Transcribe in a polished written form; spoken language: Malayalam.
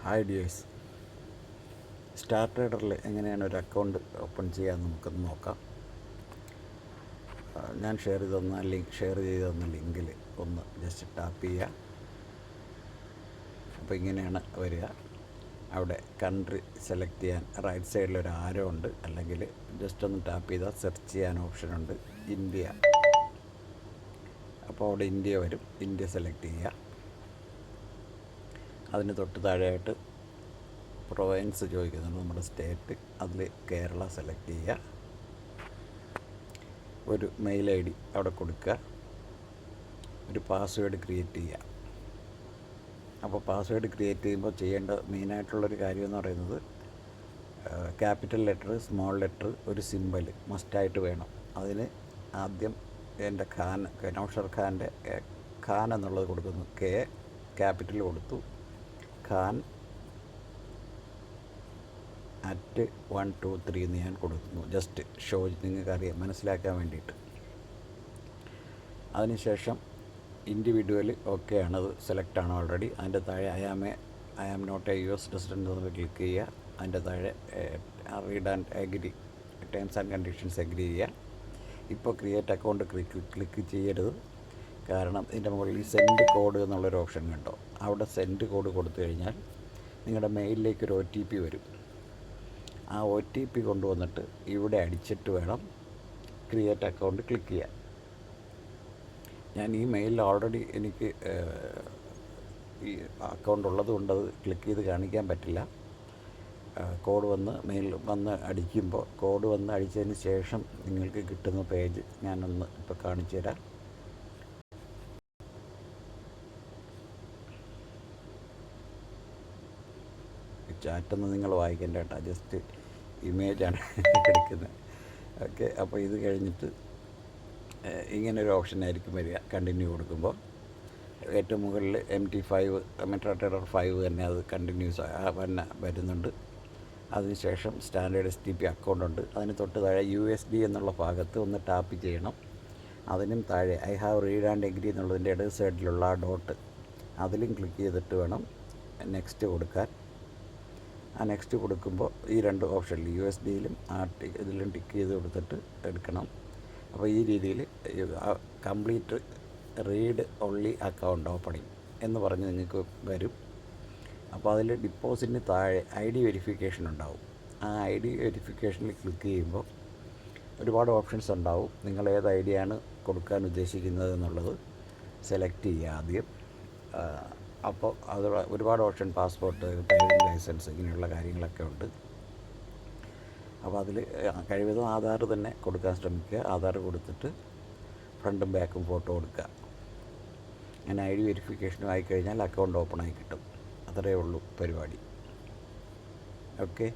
ഹായ് ഡിയേഴ്സ്, സ്റ്റാർ ട്രേഡറിൽ എങ്ങനെയാണ് ഒരു അക്കൗണ്ട് ഓപ്പൺ ചെയ്യാമെന്ന് നമുക്കൊന്ന് നോക്കാം. ഞാൻ ഷെയർ ചെയ്ത് തന്ന ലിങ്കിൽ ഒന്ന് ജസ്റ്റ് ടാപ്പ് ചെയ്യുക. അപ്പോൾ ഇങ്ങനെയാണ് വരിക. അവിടെ കൺട്രി സെലക്ട് ചെയ്യാൻ റൈറ്റ് സൈഡിലൊരു ആരോ ഉണ്ട്, അല്ലെങ്കിൽ ജസ്റ്റ് ഒന്ന് ടാപ്പ് ചെയ്താൽ സെർച്ച് ചെയ്യാൻ ഓപ്ഷനുണ്ട്, ഇന്ത്യ. അപ്പോൾ അവിടെ ഇന്ത്യ വരും, ഇന്ത്യ സെലക്ട് ചെയ്യുക. അതിന് തൊട്ട് താഴെയായിട്ട് പ്രൊവിൻസ് ചോദിക്കുന്നുണ്ട്, നമ്മുടെ സ്റ്റേറ്റ്. അതിൽ കേരള സെലക്ട് ചെയ്യുക. ഒരു മെയിൽ ID അവിടെ കൊടുക്കുക. ഒരു പാസ്വേഡ് ക്രിയേറ്റ് ചെയ്യുക. അപ്പോൾ പാസ്വേഡ് ക്രിയേറ്റ് ചെയ്യുമ്പോൾ ചെയ്യേണ്ട മെയിനായിട്ടുള്ളൊരു കാര്യമെന്ന് പറയുന്നത്, ക്യാപിറ്റൽ ലെറ്റർ, സ്മോൾ ലെറ്റർ, ഒരു സിമ്പൽ മസ്റ്റായിട്ട് വേണം. അതിന് ആദ്യം എൻ്റെ നൗഷർ ഖാൻ്റെ ഖാൻ എന്നുള്ളത് കൊടുക്കുന്നു. ക്യാപിറ്റൽ കൊടുത്തു, ഖാൻ @123 എന്ന് ഞാൻ കൊടുക്കുന്നു. ജസ്റ്റ് ഷോ നിങ്ങൾക്കറിയാം, മനസ്സിലാക്കാൻ വേണ്ടിയിട്ട്. അതിനുശേഷം ഇൻഡിവിജ്വൽ ഓക്കെ ആണത്, സെലക്ട് ആണ് ഓൾറെഡി. അതിൻ്റെ താഴെ I am not a US resident എന്ന് ക്ലിക്ക് ചെയ്യുക. അതിൻ്റെ താഴെ read and agree, terms and conditions agree ചെയ്യുക. ഇപ്പോൾ ക്രിയേറ്റ് അക്കൗണ്ട് ക്ലിക്ക് ചെയ്യരുത്, കാരണം ഇതിൻ്റെ മുകളിൽ സെൻഡ് കോഡ് എന്നുള്ളൊരു ഓപ്ഷൻ കണ്ടോ. അവിടെ സെൻഡ് കോഡ് കൊടുത്തു കഴിഞ്ഞാൽ നിങ്ങളുടെ മെയിലിലേക്ക് ഒരു OTP വരും. ആ OTP കൊണ്ടുവന്നിട്ട് ഇവിടെ അടിച്ചിട്ട് വേണം ക്രിയേറ്റ് അക്കൗണ്ട് ക്ലിക്ക് ചെയ്യാൻ. ഞാൻ ഈ മെയിലിൽ ഓൾറെഡി എനിക്ക് ഈ അക്കൗണ്ട് ഉള്ളത് കൊണ്ട് അത് ക്ലിക്ക് ചെയ്ത് കാണിക്കാൻ പറ്റില്ല. കോഡ് അടിക്കുമ്പോൾ കോഡ് അടിച്ചതിന് ശേഷം നിങ്ങൾക്ക് കിട്ടുന്ന പേജ് ഞാനൊന്ന് ഇപ്പോൾ കാണിച്ചു തരാം. ചാറ്റൊന്നും നിങ്ങൾ വായിക്കേണ്ട കേട്ടോ, ജസ്റ്റ് ഇമേജാണ് എടുക്കുന്നത്. ഓക്കെ, അപ്പോൾ ഇത് കഴിഞ്ഞിട്ട് ഇങ്ങനൊരു ഓപ്ഷനായിരിക്കും വരിക. കണ്ടിന്യൂ കൊടുക്കുമ്പോൾ ഏറ്റവും മുകളിൽ MT5 മെട്രോട്രേഡർ 5 തന്നെ അത് കണ്ടിന്യൂസ് വരുന്നുണ്ട്. അതിനുശേഷം സ്റ്റാൻഡേർഡ് STP അക്കൗണ്ട് ഉണ്ട്. അതിന് തൊട്ട് താഴെ USD എന്നുള്ള ഭാഗത്ത് ഒന്ന് ടാപ്പ് ചെയ്യണം. അതിനും താഴെ I have read and agree എന്നുള്ളതിൻ്റെ ഇടത് സൈഡിലുള്ള ആ ഡോട്ട്, അതിലും ക്ലിക്ക് ചെയ്തിട്ട് വേണം നെക്സ്റ്റ് കൊടുക്കാൻ. ആ നെക്സ്റ്റ് കൊടുക്കുമ്പോൾ ഈ രണ്ട് ഓപ്ഷനിൽ USDയിലും ഇതിലും ടിക്ക് ചെയ്ത് കൊടുത്തിട്ട് എടുക്കണം. അപ്പോൾ ഈ രീതിയിൽ complete read only account opening എന്ന് പറഞ്ഞ് നിങ്ങൾക്ക് വരും. അപ്പോൾ അതിൽ ഡിപ്പോസിറ്റിന് താഴെ ID വെരിഫിക്കേഷൻ ഉണ്ടാവും. ആ ID വെരിഫിക്കേഷനിൽ ക്ലിക്ക് ചെയ്യുമ്പോൾ ഒരുപാട് ഓപ്ഷൻസ് ഉണ്ടാവും. നിങ്ങൾ ഏത് ID ആണ് കൊടുക്കാൻ ഉദ്ദേശിക്കുന്നത് എന്നുള്ളത് സെലക്ട് ചെയ്യുക ആദ്യം. അപ്പോൾ അത് ഒരുപാട് ഓപ്ഷൻ, പാസ്പോർട്ട്, ഡ്രൈവിംഗ് ലൈസൻസ്, ഇങ്ങനെയുള്ള കാര്യങ്ങളൊക്കെ ഉണ്ട്. അപ്പോൾ അതിൽ കഴിവതും ആധാർ തന്നെ കൊടുക്കാൻ ശ്രമിക്കുക. ആധാർ കൊടുത്തിട്ട് ഫ്രണ്ടും ബാക്കും ഫോട്ടോ കൊടുക്കുക. അങ്ങനെ ID വെരിഫിക്കേഷനും ആയിക്കഴിഞ്ഞാൽ അക്കൗണ്ട് ഓപ്പണായി കിട്ടും. അത്രയേ ഉള്ളൂ പരിപാടി. ഓക്കെ.